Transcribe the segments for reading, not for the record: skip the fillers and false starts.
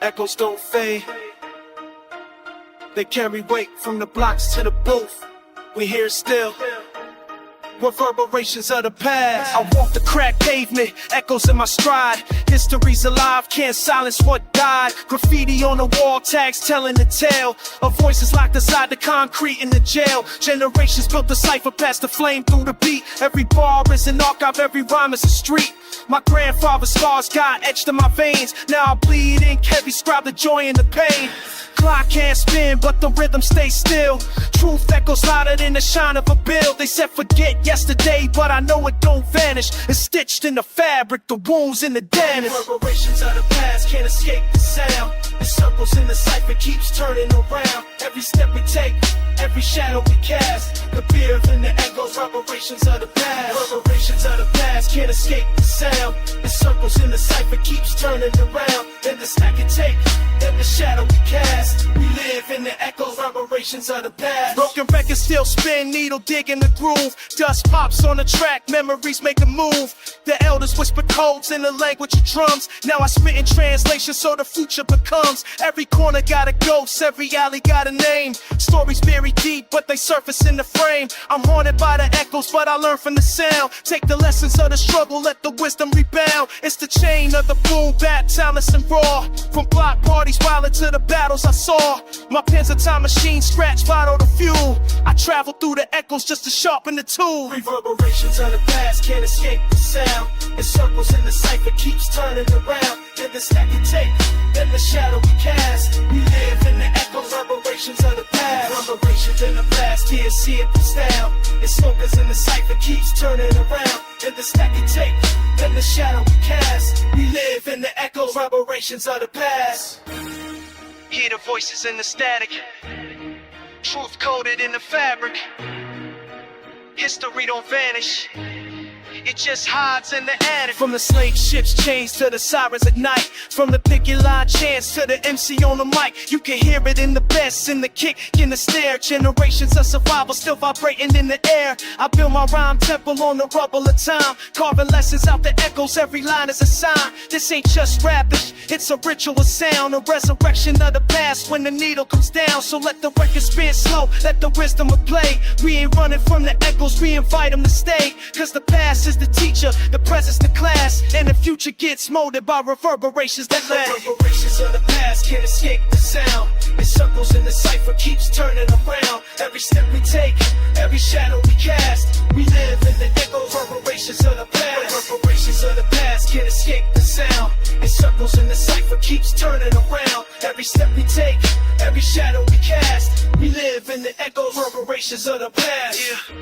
Echoes don't fade. They carry weight from the blocks to the booth. We here still. Reverberations of the past. I walk the cracked pavement, echoes in my stride. History's alive, can't silence what died. Graffiti on the wall, tags telling the tale of voices locked inside the concrete in the jail. Generations built the cipher past the flame through the beat. Every bar is an archive, every rhyme is a street. My grandfather's scars got etched in my veins. Now I bleed ink heavy, scribe the joy and the pain. Clock can't spin, but the rhythm stays still. Truth echoes louder than the shine of a bill. They said forget yesterday, but I know it don't vanish. It's stitched in the fabric, the wounds in the dentist. Reverberations of the past can't escape the sound. The circles in the cipher keeps turning around. Every step we take, every shadow we cast. The fear in the echoes, reverberations of the past. Reverberations of the past can't escape the sound. The circles in the cipher keeps turning around. Then the stack it take, then the shadow we cast. We live in the echoes, reverberations of the past. Broken records still spin, needle digging the groove. Dust pops on the track, memories make a move. The elders whisper codes in the language of drums. Now I spit in translation so the future becomes. Every corner got a ghost, every alley got a name. Stories buried deep, but they surface in the frame. I'm haunted by the echoes, but I learn from the sound. Take the lessons of the struggle, let the wisdom rebound. It's the chain of the boom bap, talents and raw. From block parties, violent to the battles I saw. My pen's a time machine, scratch, bottle the fuel. I travel through the echoes just to sharpen the tool. Reverberations of the past can't escape the sound. It circles in the cipher, keeps turning around. Then the stack you take, then the shadow we cast. We live in the echoes, reverberations of the past. Reverberations in the past, here see it down. It circles in the cipher, keeps turning around. Then the stack you take, then the shadow we cast. We live in the echoes, reverberations of the past. Hear the voices in the static, truth coded in the fabric. History don't vanish, it just hides in the attic. From the slave ships chains to the sirens at night. From the picket line chants to the MC on the mic. You can hear it in the bass, in the kick, in the snare. Generations of survival still vibrating in the air. I build my rhyme temple on the rubble of time. Carving lessons out the echoes, every line is a sign. This ain't just rapping, it's a ritual sound. A resurrection of the past when the needle comes down. So let the record spin slow, let the wisdom play. We ain't running from the echoes, we invite them to stay. Cause the past is the teacher, the present's the class, and the future gets molded by reverberations that last. Reverberations of the past can't escape the sound. It circles in the cipher, keeps turning around. Every step we take, every shadow we cast. We live in the echoes, reverberations of the past. Reverberations of the past can't escape the sound. It circles in the cipher, keeps turning around. Every step we take, every shadow we cast. We live in the echoes, reverberations of the past. Yeah.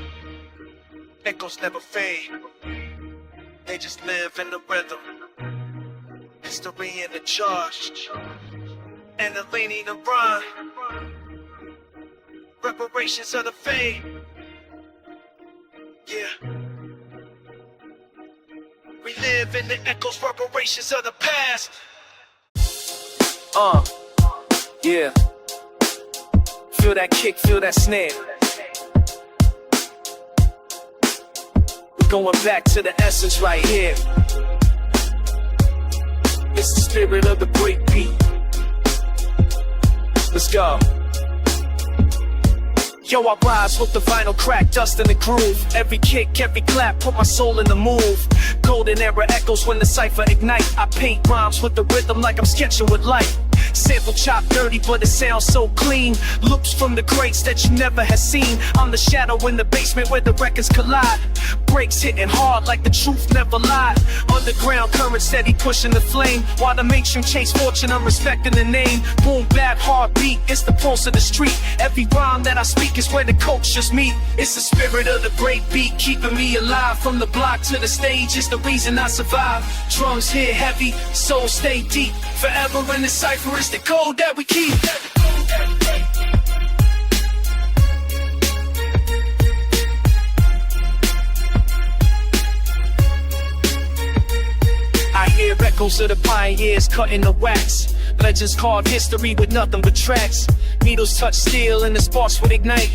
Echoes never fade, they just live in the rhythm. History in the charge, and the leaning to run. Reparations of the fade, yeah. We live in the echoes, reparations of the past. Yeah. Feel that kick, feel that snare. Going back to the essence right here. It's the spirit of the break beat. Let's go. Yo, I rise with the vinyl crack, dust in the groove. Every kick, every clap, put my soul in the move. Golden era echoes when the cipher ignite. I paint rhymes with the rhythm like I'm sketching with light. Sample chop dirty, but it sounds so clean. Loops from the greats that you never had seen. I'm the shadow in the basement where the records collide. Breaks hitting hard like the truth never lied. Underground current steady pushing the flame. While the mainstream chase fortune, I'm respecting the name. Boom bap, heartbeat, it's the pulse of the street. Every rhyme that I speak is where the cultures meet. It's the spirit of the break beat, keeping me alive. From the block to the stage, it's the reason I survive. Drums hit heavy, soul stay deep. Forever in the cipher, it's the code that we keep. I hear echoes of the pioneers cutting the wax. Legends carve history with nothing but tracks. Needles touch steel and the sparks would ignite.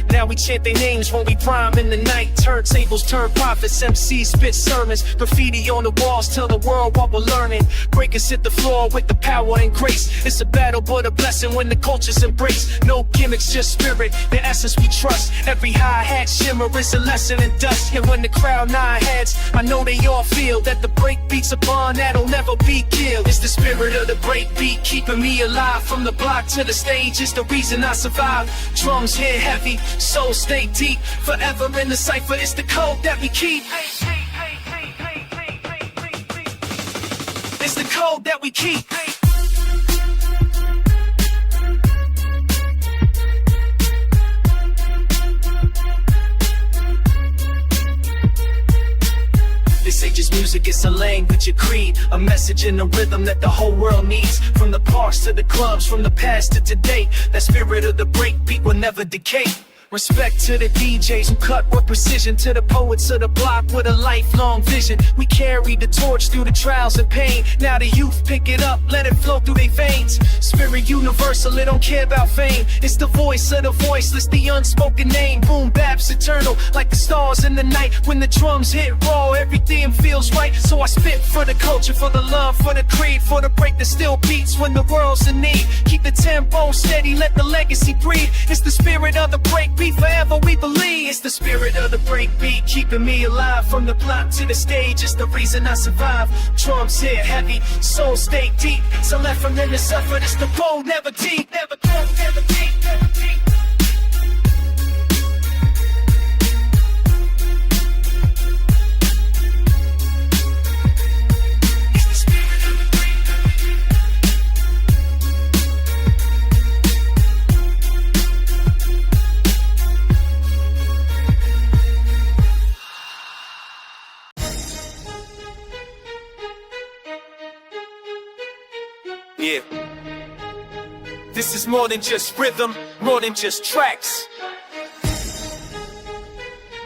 Now we chant their names when we prime in the night. Turntables turn prophets, MCs spit sermons. Graffiti on the walls tell the world what we're learning. Breakers hit the floor with the power and grace. It's a battle but a blessing when the culture's embraced. No gimmicks, just spirit, the essence we trust. Every hi-hat shimmer is a lesson in dust. And when the crowd nod heads, I know they all feel that the break beats a bond that'll never be killed. It's the spirit of the break beat keeping me alive. From the block to the stage, it's the reason I survive. Drums hit heavy, soul stay deep. Forever in the cypher, it's the code that we keep. It's the code that we keep. This ain't just music, it's a language, a creed, a message and a rhythm that the whole world needs. From the parks to the clubs, from the past to today, that spirit of the breakbeat will never decay. Respect to the DJs who cut with precision, to the poets of the block with a lifelong vision. We carry the torch through the trials and pain. Now the youth pick it up, let it flow through their veins. Spirit universal, it don't care about fame. It's the voice of the voiceless, the unspoken name. Boom Bap's eternal, like the stars in the night. When the drums hit raw, everything feels right. So I spit for the culture, for the love, for the creed, for the break that still beats when the world's in need. Keep the tempo steady, let the legacy breathe. It's the spirit of the break. Forever we believe. It's the spirit of the breakbeat keeping me alive. From the block to the stage, it's the reason I survive. Drums hit heavy, soul stay deep. So left from them to suffer, it's the bold, never deep. Never cold, never deep, never deep. Yeah. This is more than just rhythm, more than just tracks.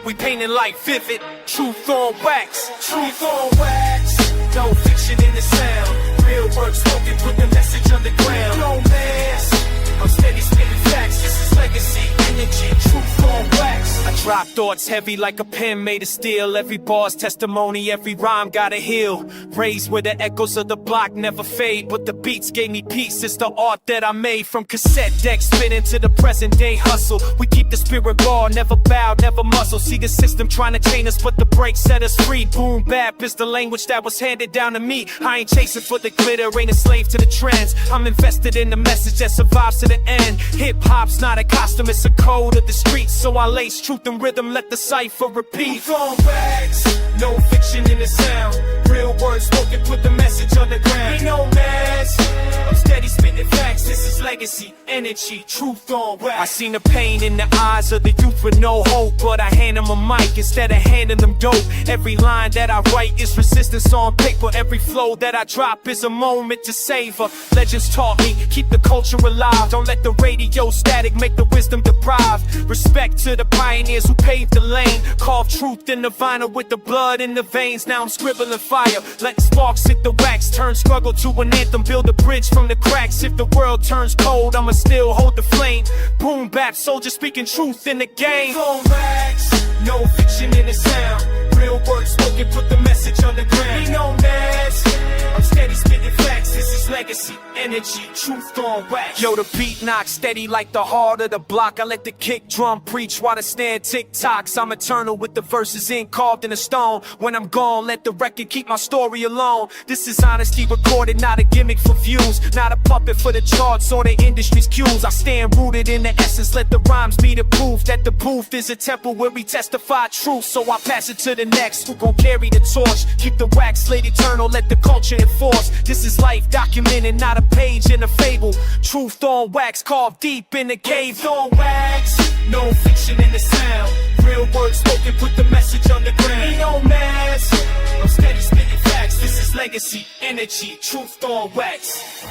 We painting like vivid, truth on wax. Truth on wax. No fiction in the sound. Real work spoken, put the message underground. No mask. I'm steady spitting facts. This is legacy, energy, truth on wax. I drop thoughts heavy like a pen made of steel. Every bar's testimony, every rhyme got a heal. Raised where the echoes of the block never fade, but the beats gave me peace. It's the art that I made. From cassette decks spinning to the present day hustle. We keep the spirit raw, never bow, never muzzle. See the system trying to chain us, but the break set us free. Boom Bap is the language that was handed down to me. I ain't chasing for the glitter, ain't a slave to the trends. I'm invested in the message that survives to the end. Hip-hop's not a costume, it's a code of the streets. So I lace truth and rhythm, let the cipher repeat. On wax, no fiction in the sound. Real words spoken, put the message on the ground. Ain't no mask, I'm steady spitting facts. This is legacy, energy, truth on wax. I seen the pain in the eyes of the youth with no hope, but I hand them a mic instead of handing them dope. Every line that I write is resistance on paper. Every flow that I drop is a moment to savor. Legends taught me, keep the culture alive. Don't let the radio static make the wisdom deprived. Respect to the pioneers who paved the lane. Carve truth in the vinyl with the blood in the veins. Now I'm scribbling fire, letting sparks hit the wax. Turn struggle to an anthem, build a bridge from the cracks. If the world turns cold, I'ma still hold the flame. Boom Bap, soldier speaking truth in the game. On wax, no fiction in the sound. Real words spoken, put the message on the ground. Ain't no mask, I'm steady spitting facts. This is legacy, energy, truth on wax. Yo, the beat knocks steady like the heart of the block. I let the kick drum preach while the snare tick-tocks. I'm eternal with the verses carved in a stone. When I'm gone, let the record keep my story alone. This is honesty recorded, not a gimmick for views. Not a puppet for the charts or the industry's cues. I stand rooted in the essence, let the rhymes be the proof that the booth is a temple where we testify truth. So I pass it to the next, who gon' carry the torch. Keep the wax slate eternal, let the culture enforce. This is life documented, not a page in a fable. Truth on wax, carved deep in the cave. On wax, no fiction in the sound. Real words spoken, put the message on the ground. Ain't no mask, I'm steady spitting facts. This is legacy, energy, truth on wax.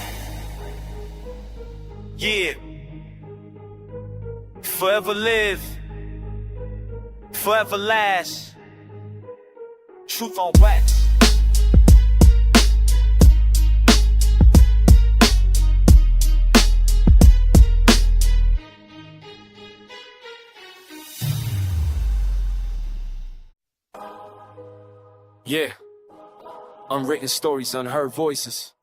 Yeah. Forever live, forever last. Truth on wax. Yeah, unwritten stories, unheard voices.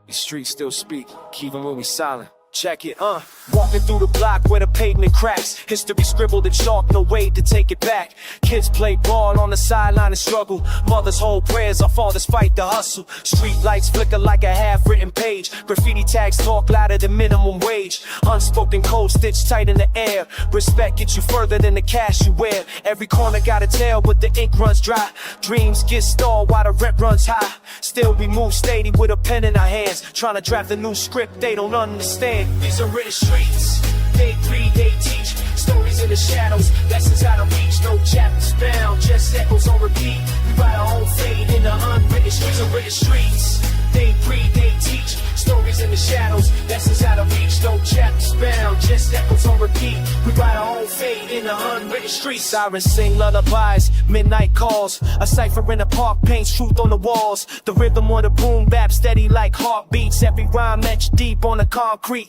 These streets still speak, even when we silent. Check it, walking through the block where the pavement cracks. History scribbled in chalk, no way to take it back. Kids play ball on the sideline and struggle. Mothers hold prayers, our fathers fight the hustle. Street lights flicker like a half-written page. Graffiti tags talk louder than minimum wage. Unspoken code stitched tight in the air. Respect gets you further than the cash you wear. Every corner got a tale, but the ink runs dry. Dreams get stalled while the rent runs high. Still we move steady with a pen in our hands, trying to draft a new script they don't understand. These are written streets, they breathe, they teach. Stories in the shadows, lessons out of reach. No chapters bound, just echoes on repeat. We write our own fate in the unwritten streets. Are written streets, they breathe, they teach. Stories in the shadows, lessons out of reach. No chapters bound, just echoes on repeat. We write our own fate in the unwritten streets. Sirens sing lullabies, midnight calls. A cipher in the park paints truth on the walls. The rhythm on the boom bap steady like heartbeats. Every rhyme etched deep on the concrete.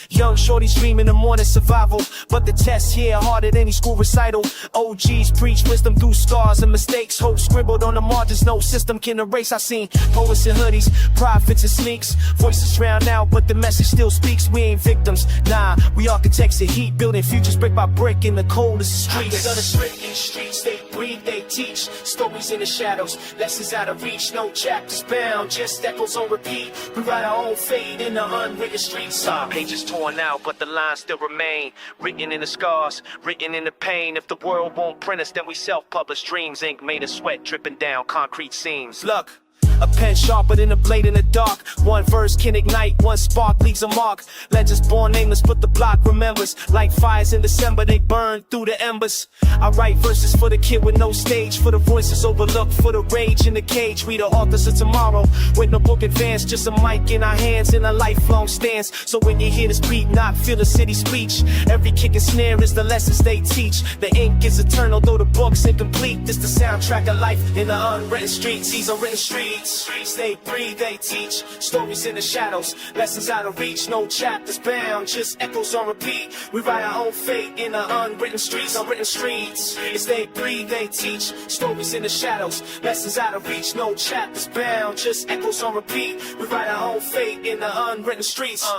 Young shorties dream in the morning survival, but the tests here harder than any school recital. OGs preach wisdom through scars and mistakes. Hope scribbled on the margins, no system can erase. I seen poets in hoodies, prophets and sneaks. Voices drown out, but the message still speaks. We ain't victims, nah, we architects of heat, building futures brick by brick in the coldest streets. Unwritten streets, they breathe, they teach. Stories in the shadows, lessons out of reach. No chapters bound, just echoes on repeat. We write our own fate in the unwritten streets. Pages torn out, but the lines still remain. Written in the scars, written in the pain. If the world won't print us, then we self-publish dreams. Ink made of sweat dripping down concrete seams. Look, a pen sharper than a blade in the dark. One verse can ignite, one spark leaves a mark. Legends born nameless, but the block remembers. Like fires in December, they burn through the embers. I write verses for the kid with no stage, for the voices overlooked, for the rage in the cage. We the authors of tomorrow, with no book advance, just a mic in our hands and a lifelong stance. So when you hear this beat, not feel the city speech. Every kick and snare is the lessons they teach. The ink is eternal, though the book's incomplete. This the soundtrack of life in the unwritten streets. These unwritten streets. Streets they breathe, they teach. Stories in the shadows, lessons out of reach. No chapters bound, just echoes on repeat. We write our own fate in the unwritten streets. Unwritten streets, it's they breathe, they teach. Stories in the shadows, lessons out of reach. No chapters bound, just echoes on repeat. We write our own fate in the unwritten streets.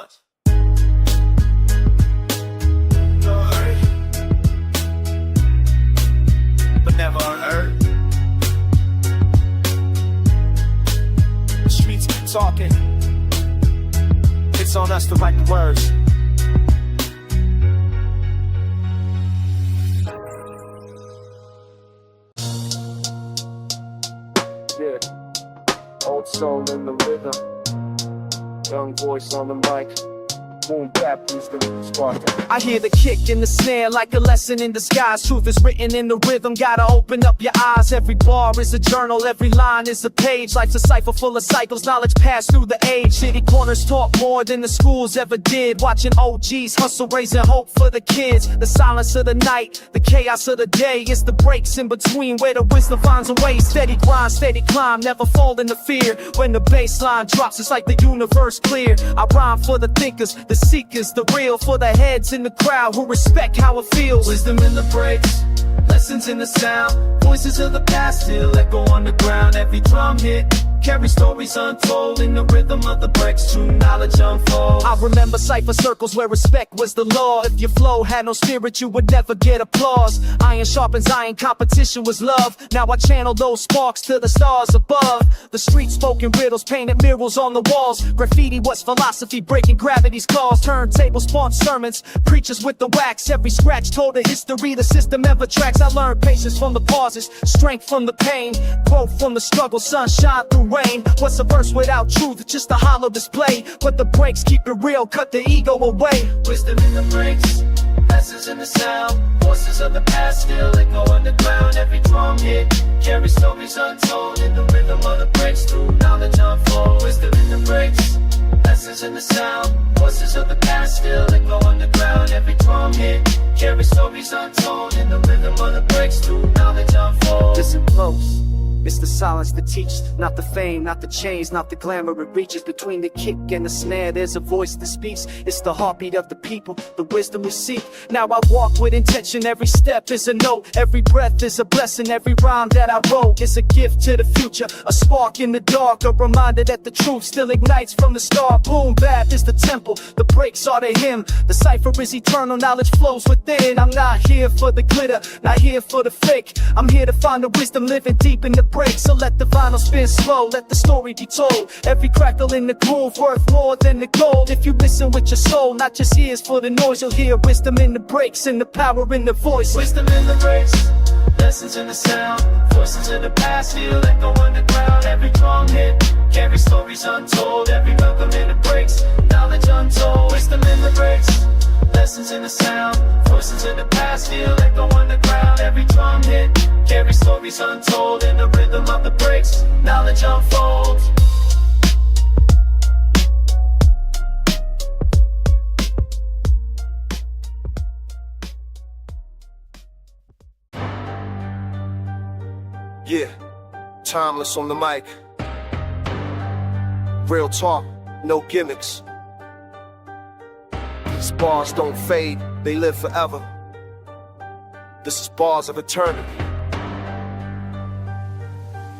But never unheard. The streets keep talking. It's on us to write the words. Yeah, old soul in the rhythm. Young voice on the mic. Boom Bap is the spark. I hear the kick in the snare like a lesson in disguise. Truth is written in the rhythm, gotta open up your eyes. Every bar is a journal, every line is a page. Life's a cipher full of cycles, knowledge passed through the age. City corners taught more than the schools ever did. Watching OGs hustle, raising hope for the kids. The silence of the night, the chaos of the day. It's the breaks in between where the wisdom finds a way. Steady grind, steady climb, never fall into fear. When the bass line drops, it's like the universe clear. I rhyme for the thinkers, the seekers, the real, for the heads in the crowd who respect how it feels. Wisdom in the breaks, lessons in the sound. Voices of the past still echo on the ground. Every drum hit carry stories untold in the rhythm of the breaks. True knowledge unfolds. I remember cipher circles where respect was the law. If your flow had no spirit, you would never get applause. Iron sharpens iron, competition was love. Now I channel those sparks to the stars above. The street spoken riddles, painted murals on the walls. Graffiti was philosophy, breaking gravity's claws. Turntables spawned sermons, preachers with the wax. Every scratch told a history the system ever tracks. I learned patience from the pauses, strength from the pain, growth from the struggle, sunshine through rain. What's a verse without truth? Just a hollow display. But the breaks keep it real, cut the ego away. Wisdom in the breaks, lessons in the sound. Voices of the past still echo underground. Every drum hit carry stories untold in the rhythm of the breaks. Through knowledge unfold. Wisdom in the breaks, lessons in the sound. Voices of the past still echo underground. Every drum hit carry stories untold in the rhythm of the breaks. Through knowledge unfold. Listen close. It's the silence that teaches, not the fame, not the chains, not the glamour. It reaches between the kick and the snare. There's a voice that speaks. It's the heartbeat of the people, the wisdom we seek. Now I walk with intention. Every step is a note. Every breath is a blessing. Every rhyme that I wrote is a gift to the future. A spark in the dark, a reminder that the truth still ignites from the start. Boom Bap is the temple, the breaks are the hymn. The cipher is eternal, knowledge flows within. I'm not here for the glitter, not here for the fake. I'm here to find the wisdom living deep in the break. So let the vinyl spin slow, let the story be told. Every crackle in the groove worth more than the gold. If you listen with your soul, not just ears for the noise, you'll hear wisdom in the breaks and the power in the voice. Wisdom in the breaks, lessons in the sound, voices in the past feel echo underground. Every drum hit carries stories untold. Every welcome in the breaks, knowledge untold. Wisdom in the breaks, lessons in the sound, voices in the past feel echo underground. Every drum hit carries stories untold. In the rhythm of the breaks, knowledge unfolds. Yeah, timeless on the mic. Real talk, no gimmicks. These bars don't fade, they live forever. This is bars of eternity.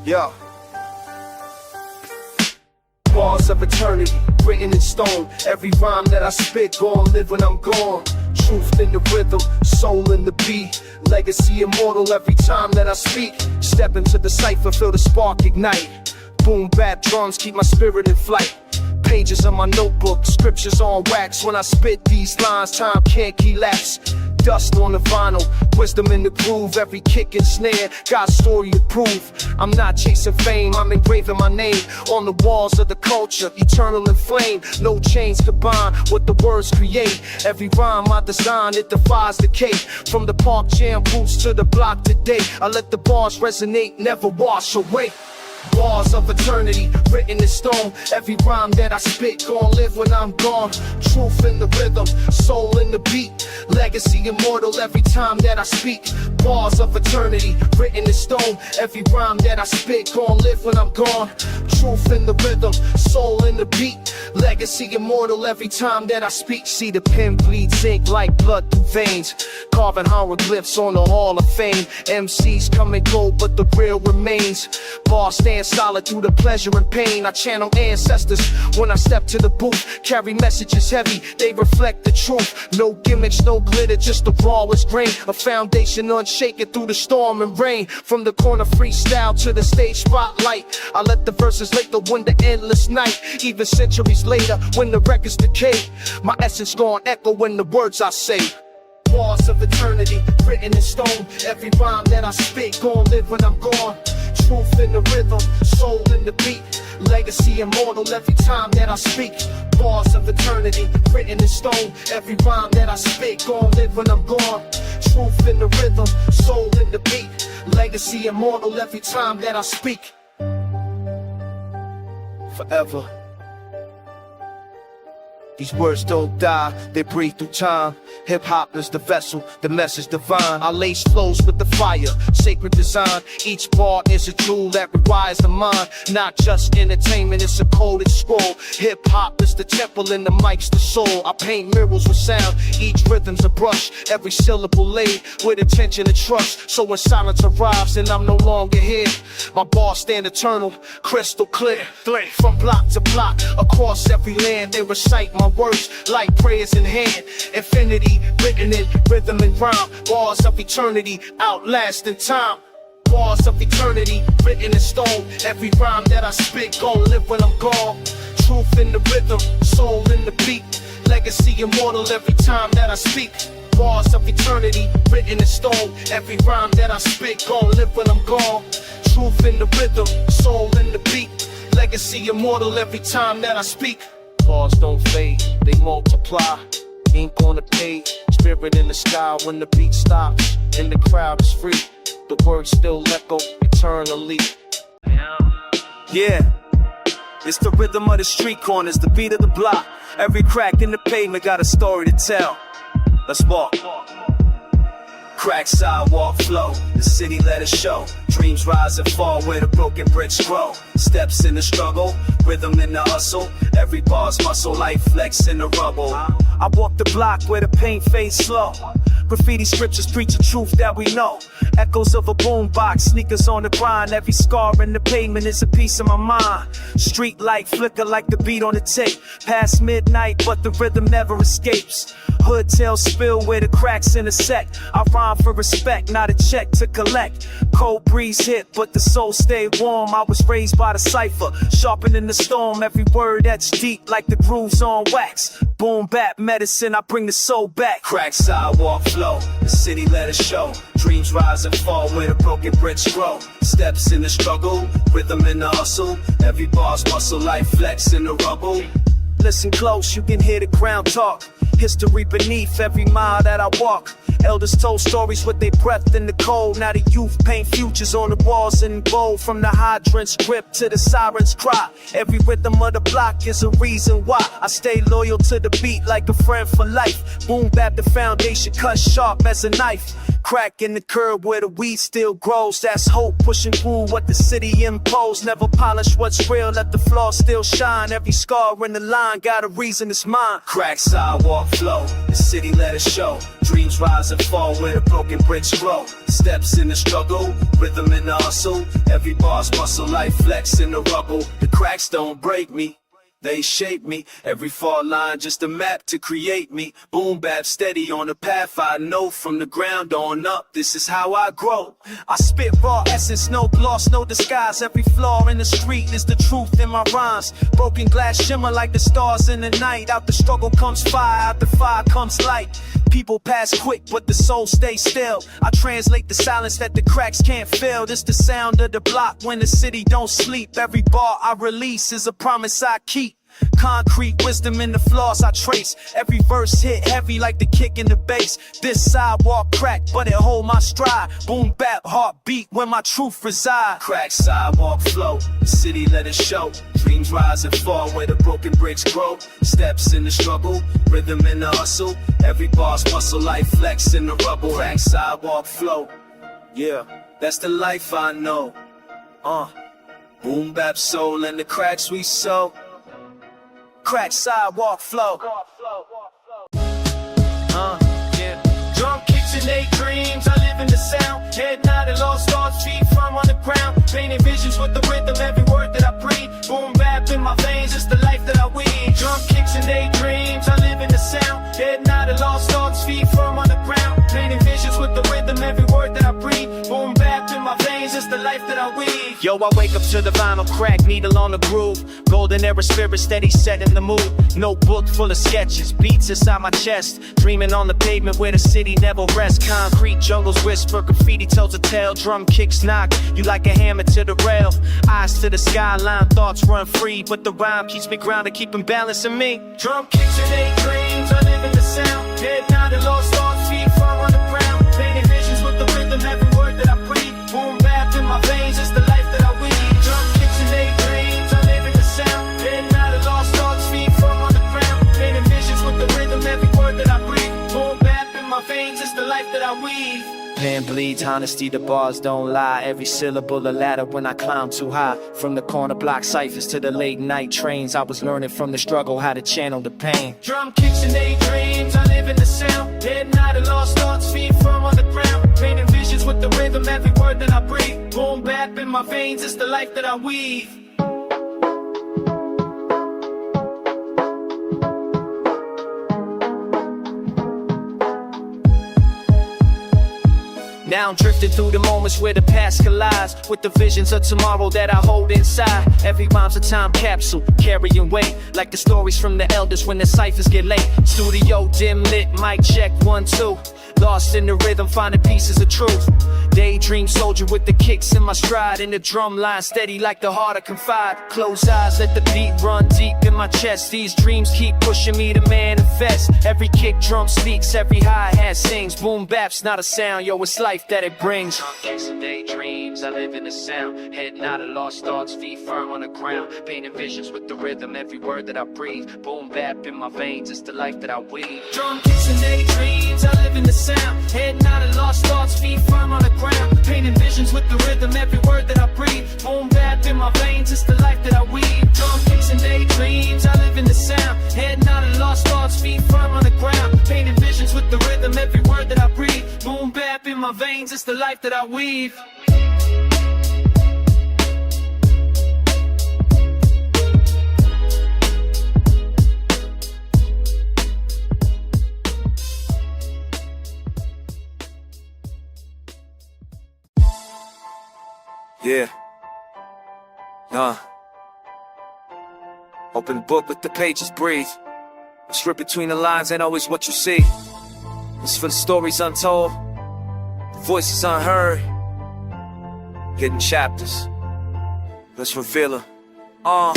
Yeah. Bars of eternity, written in stone. Every rhyme that I spit, gon' live when I'm gone. Truth in the rhythm, soul in the beat. Legacy immortal every time that I speak. Step into the cipher, feel the spark ignite. Boom bap drums keep my spirit in flight. Pages of my notebook, scriptures on wax. When I spit these lines, time can't elapse. Dust on the vinyl, wisdom in the groove. Every kick and snare, God's story to prove. I'm not chasing fame, I'm engraving my name on the walls of the culture, eternal in flame. No chains combine what the words create. Every rhyme I design, it defies decay. From the park jam boots to the block today, I let the bars resonate, never wash away. Bars of eternity, written in stone. Every rhyme that I spit, gon' live when I'm gone. Truth in the rhythm, soul in the beat. Legacy immortal every time that I speak. Bars of eternity, written in stone. Every rhyme that I spit, gon' live when I'm gone. Truth in the rhythm, soul in the beat. Legacy immortal every time that I speak. See the pen bleed zinc like blood through veins. Carving hieroglyphs on the Hall of Fame. MCs come and go, but the real remains. Bars stand solid through the pleasure and pain. I channel ancestors when I step to the booth. Carry messages heavy, they reflect the truth. No gimmicks, no glitter, just the rawest grain. A foundation unshaken through the storm and rain. From the corner freestyle to the stage spotlight, I let the verses linger when the endless night. Even centuries later, when the records decay, my essence gon' echo when the words I say. Bars of eternity, written in stone. Every rhyme that I spit, gon' live when I'm gone. Truth in the rhythm, soul in the beat. Legacy immortal every time that I speak. Bars of eternity, written in stone. Every rhyme that I spit, gon' live when I'm gone. Truth in the rhythm, soul in the beat. Legacy immortal every time that I speak. Forever. These words don't die, they breathe through time. Hip-hop is the vessel, the message divine. I lace flows with the fire, sacred design. Each bar is a jewel that rewires the mind. Not just entertainment, it's a coded scroll. Hip-hop is the temple and the mic's the soul. I paint murals with sound, each rhythm's a brush. Every syllable laid with intention and trust. So when silence arrives and I'm no longer here, my bars stand eternal, crystal clear. From block to block, across every land, they recite my words like prayers in hand. Infinity written in rhythm and rhyme. Bars of eternity outlasting time. Bars of eternity written in stone. Every rhyme that I spit gon' live when I'm gone. Truth in the rhythm, soul in the beat. Legacy immortal every time that I speak. Bars of eternity written in stone. Every rhyme that I spit gon' live when I'm gone. Truth in the rhythm, soul in the beat. Legacy immortal every time that I speak. Bars don't fade, they multiply. Ink on the page, spirit in the sky when the beat stops and the crowd is free. The words still echo eternally. Yeah, it's the rhythm of the street corners, the beat of the block. Every crack in the pavement got a story to tell. Let's walk. Crack sidewalk flow, the city let us show. Dreams rise and fall where the broken bricks grow. Steps in the struggle, rhythm in the hustle. Every bar's muscle, life flex in the rubble. I walk the block where the pain fades slow. Graffiti scriptures preach the truth that we know. Echoes of a boom box, sneakers on the grind. Every scar in the pavement is a piece of my mind. Street light flicker like the beat on the tape. Past midnight, but the rhythm never escapes. Hood tail spill where the cracks intersect. I rhyme for respect, not a check to collect. Cold breeze hit, but the soul stayed warm. I was raised by the cipher, sharpening the storm. Every word that's deep like the grooves on wax. Boom Bap medicine, I bring the soul back. Crack sidewalk flow, the city let us show. Dreams rise and fall where the broken bricks grow. Steps in the struggle, rhythm in the hustle. Every bar's muscle, life flex in the rubble. Listen close, you can hear the ground talk. History beneath every mile that I walk. Elders told stories with their breath in the cold. Now the youth paint futures on the walls in gold. From the hydrant's grip to the siren's cry. Every rhythm of the block is a reason why I stay loyal to the beat like a friend for life. Boom Bap, the foundation cut sharp as a knife. Crack in the curb where the weed still grows. That's hope pushing through what the city imposed. Never polish what's real, let the flaws still shine. Every scar in the line got a reason it's mine. Crack sidewalk flow, the city let us show. Dreams rise and fall where the broken bricks grow. Steps in the struggle, rhythm in the hustle. Every bar's muscle, life flex in the rubble. The cracks don't break me, they shape me. Every fault line just a map to create me. Boom Bap steady on the path I know. From the ground on up, this is how I grow. I spit raw essence, no gloss, no disguise. Every flaw in the street is the truth in my rhymes. Broken glass shimmer like the stars in the night. Out the struggle comes fire, out the fire comes light. People pass quick, but the soul stays still. I translate the silence that the cracks can't fill. This the sound of the block when the city don't sleep. Every bar I release is a promise I keep. Concrete wisdom in the flaws I trace. Every verse hit heavy like the kick in the bass. This sidewalk crack, but it hold my stride. Boom Bap heartbeat where my truth reside. Crack sidewalk flow, the city let it show. Dreams rise and fall where the broken bricks grow. Steps in the struggle, rhythm in the hustle. Every bar's muscle, life flex in the rubble. Crack sidewalk flow, yeah, that's the life I know. Boom Bap soul and the cracks we sow. Crack sidewalk flow. Yeah. Drum kicks and daydreams, I live in the sound. Head nodded, lost thoughts, feet firm on the ground. Painting visions with the rhythm, every word that I breathe. Boom Bap in my veins, it's the life that I weave. Drum kicks and daydreams, I live in the sound. Head nodded, lost thoughts, feet firm on the ground. Painting visions with the rhythm, every word that I breathe. Boom Bap in my veins, it's the life that I weave. Yo, I wake up to the vinyl crack, needle on the groove. Golden era spirit steady setting the mood. Notebook full of sketches, beats inside my chest. Dreaming on the pavement where the city never rests. Concrete jungles whisper, graffiti tells a tale. Drum kicks knock you like a hammer to the rail. Eyes to the skyline, thoughts run free. But the rhyme keeps me grounded, keeping balance in me. Drum kicks and daydreams, I live in the sound. Head nodded, lost thoughts, feet firm on the ground. Painting visions with the rhythm, every word that I breathe. Boom Bap in my veins, it's the life that I weave. Drum kicks and daydreams, I live in the sound. Head nodded, lost thoughts, feet firm on the ground. Painting visions with the rhythm, every word that I breathe. Boom Bap in my veins, it's the life that I weave. Pen bleeds, honesty, the bars don't lie. Every syllable a ladder when I climb too high. From the corner block ciphers to the late night trains, I was learning from the struggle how to channel the pain. Drum kicks and daydreams, I live in the sound. Head nodded, lost thoughts, feet firm on the ground. Painting visions with the rhythm, every word that I breathe. Boom Bap in my veins, it's the life that I weave. Now I'm drifting through the moments where the past collides with the visions of tomorrow that I hold inside. Every rhyme's a time capsule, carrying weight like the stories from the elders when the ciphers get late. Studio dim lit, mic check 1, 2. Lost in the rhythm, finding pieces of truth. Daydream soldier with the kicks in my stride. In the drum line, steady like the heart I confide. Close eyes, let the beat run deep in my my chest. These dreams keep pushing me to manifest. Every kick drum speaks, every hi-hat sings. Boom bap's not a sound, yo, it's life that it brings. Kicks and daydreams, I live in the sound. Head not a lost thoughts, feet firm on the ground. Painting visions with the rhythm, every word that I breathe. Boom bap in my veins, it's the life that I weave. Drum kicks and daydreams, I live in the sound. Head not a lost thoughts, feet firm on the ground. Painting visions with the rhythm, every word that I breathe. Boom bap in my veins, it's the life that I weave. Drum kicks and daydreams, I live in the sound. Head not a lost thoughts, feet firm on the ground. Painting visions with the rhythm, every word that I breathe. Boom bap in my veins, it's the life that I weave. Yeah. Open book, let the pages breathe. What's read between the lines ain't always what you see. It's for the stories untold, the voices unheard. Hidden chapters. Let's reveal them.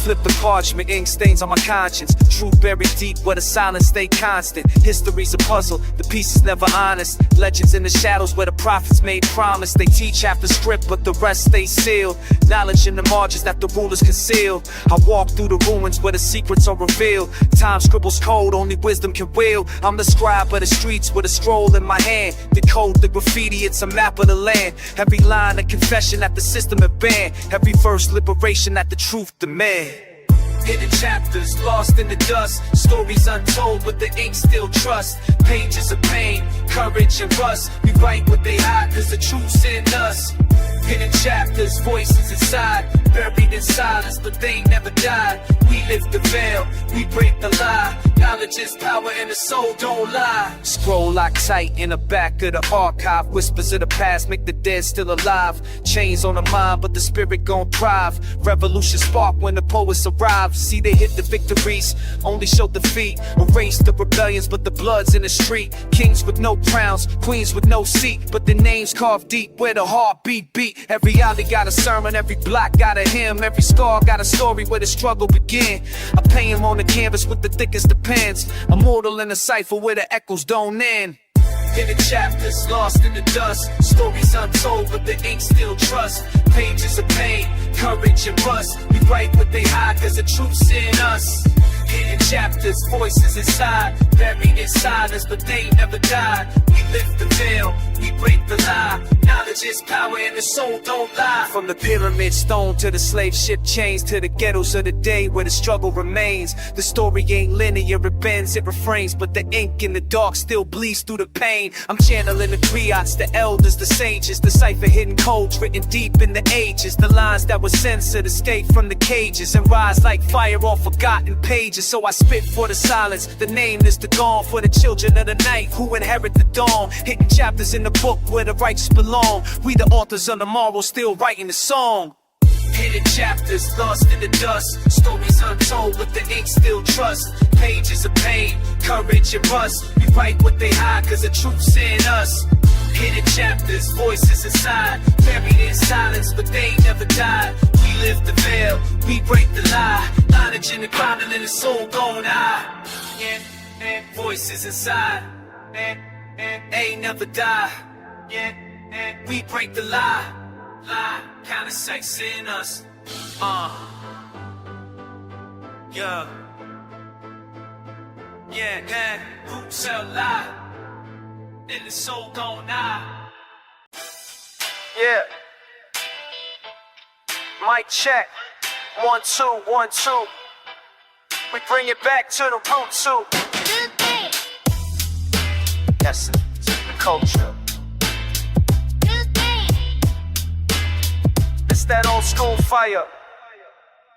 Flip the parchment, ink stains on my conscience. Truth buried deep where the silence stay constant. History's a puzzle, the pieces never honest. Legends in the shadows where the prophets made promise. They teach half the script but the rest stay sealed. Knowledge in the margins that the rulers conceal. I walk through the ruins where the secrets are revealed. Time scribbles code, only wisdom can wield. I'm the scribe of the streets with a scroll in my hand. Decode the graffiti, it's a map of the land. Every line a confession that the system had banned. Every verse liberation that the truth demand. Hidden chapters, lost in the dust. Stories untold with the ink still trust. Pages of pain, courage and rust. We write what they hide cause the truth's in us. Hidden chapters, voices inside. Buried in silence but they never died. We lift the veil, we break the lie. Knowledge is power and the soul don't lie. Scroll locked tight in the back of the archive. Whispers of the past make the dead still alive. Chains on the mind but the spirit gon' thrive. Revolution spark when the poets arrive. See they hit the victories, only show defeat. Erase the rebellions but the blood's in the street. Kings with no crowns, queens with no seat. But the names carved deep where the heartbeat beat. Every alley got a sermon, every block got a hymn. Every scar got a story where the struggle began. I paint him on the canvas with the thickest of pens. Immortal in a cipher where the echoes don't end. Hidden chapters, lost in the dust. Stories untold but the ink still trust. Pages of pain, courage and rust. We write what they hide cause the truth's in us. Hidden chapters, voices inside. Buried in silence but they never died. We lift the veil, we break the lie. Knowledge is power and the soul don't lie. From the pyramid stone to the slave ship chains, to the ghettos of the day where the struggle remains. The story ain't linear, it bends, it refrains. But the ink in the dark still bleeds through the pain. I'm channeling the griots, the elders, the sages. Decipher hidden codes written deep in the ages. The lines that were censored escape from the cages and rise like fire on forgotten pages. So I spit for the silence, the nameless, the gone. For the children of the night who inherit the dawn. Hidden chapters in the book where the righteous belong. We the authors of tomorrow still writing the song. Hidden chapters, lost in the dust. Stories untold with the ink still trust. Pages of pain, courage and rust. We write what they hide cause the truth's in us. Hidden chapters, voices inside. Buried in silence but they never died. We lift the veil, we break the lie. Knowledge in the ground and the soul gon' die. Voices inside, ain't never die. We break the lie. Kind of sex in us. Yeah. Who tell lie? And the soul don't die. Yeah. Mic check. 1, 2, 1, 2. We bring it back to the root too. Essence, the culture. It's that old school fire.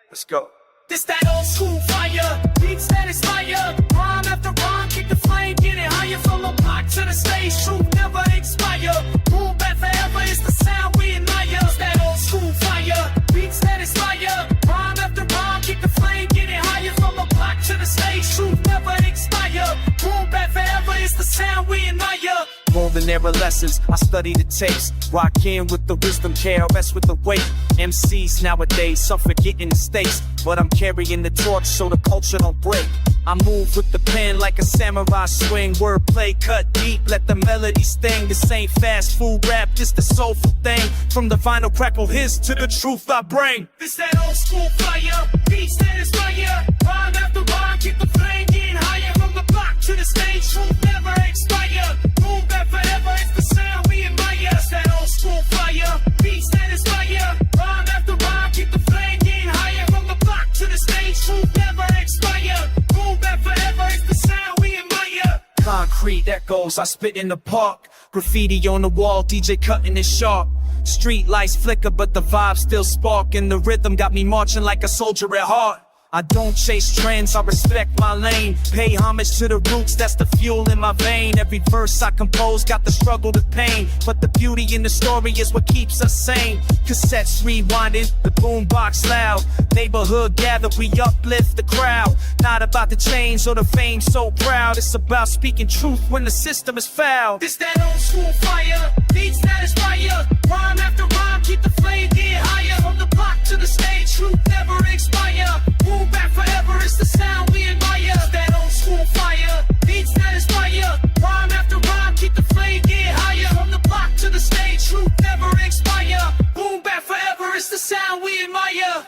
Let's go. This that old school fire, beats that inspire. Rhyme after rhyme, kick the flame, get it higher. From the block to the stage, truth never expire. Boom bap forever is the sound we admire. It's that old school fire, beats that inspire. Rhyme after rhyme, kick the flame, get it higher. From the block to the stage, truth never expire. Boom bap forever is the sound we admire. golden era lessons. I study the tapes, rock in with the wisdom, KRS with the weight. MCs nowadays suffer getting the stakes, but I'm carrying the torch so the culture don't break. I move with the pen like a samurai swing. Wordplay cut deep, let the melody sting. This ain't fast food rap, this the soulful thing. From the vinyl crackle his to the truth I bring. This that old school fire, beats that inspire. Rhyme after rhyme, keep the flame getting higher. From the block to the stage, truth never expire. Boom Bap forever, it's the sound we admire. This that old school fire, beats that inspire. Rhyme after rhyme, keep the flame getting higher. From the block to the stage, truth never expire. Boom Bap forever, it's the sound we admire. Concrete echoes, I spit in the park. Graffiti on the wall, DJ cutting it sharp. Street lights flicker, but the vibe still spark. And the rhythm got me marching like a soldier at heart. I don't chase trends, I respect my lane. Pay homage to the roots, that's the fuel in my vein. Every verse I compose got the struggle to pain, but the beauty in the story is what keeps us sane. Cassettes rewinding, the boombox loud. Neighborhood gather, we uplift the crowd. Not about the chains or the fame so proud. It's about speaking truth when the system is foul. This that old school fire, beats that inspire. Rhyme after rhyme, keep the flame getting higher. From the block to the stage, truth never expire. Boom Bap forever, it's the sound we admire. This that old school fire, beats that inspire. Rhyme after rhyme, keep the flame getting higher. From the block to the stage, truth never expire. Boom Bap forever, it's the sound we admire.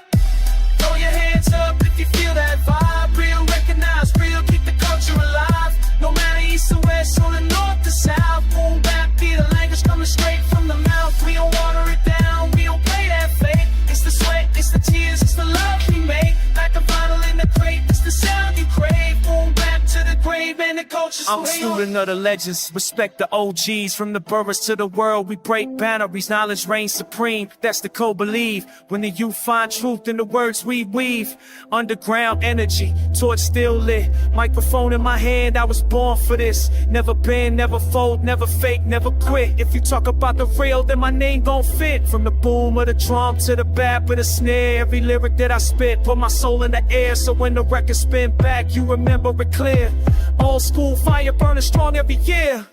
Throw your hands up if you feel that vibe. Real, recognize real, keep the culture alive. No matter east or west, or the north to south. Boom Bap be the language coming straight from the mouth. We don't water it down, we don't play that fake. It's the sweat, it's the tears, it's the love we make. Like a vinyl in the crate, it's the sound you crave. Boom Bap to the grave and the culture's I'm a student of the legends, respect the OGs. From the boroughs to the world, we break boundaries. Knowledge reigns supreme, that's the code believe. When the youth find truth in the words we weave. Underground energy, torch still lit. Microphone in my hand, I was born for this. Never bend, never fold, never fake, never quit. If you talk about the real, then my name gon' fit. From the boom of the drum to the bap of the snare. Every lyric that I spit, put my soul in the air. So when the record spin back, you remember it clear. Old school fire burning strong every year.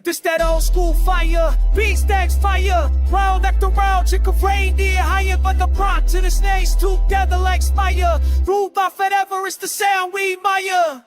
This that old school fire, beat stacks fire. Round after round, chick of reindeer higher. But the prompt to the snakes together like spire. Ruled by forever, it's the sound we admire.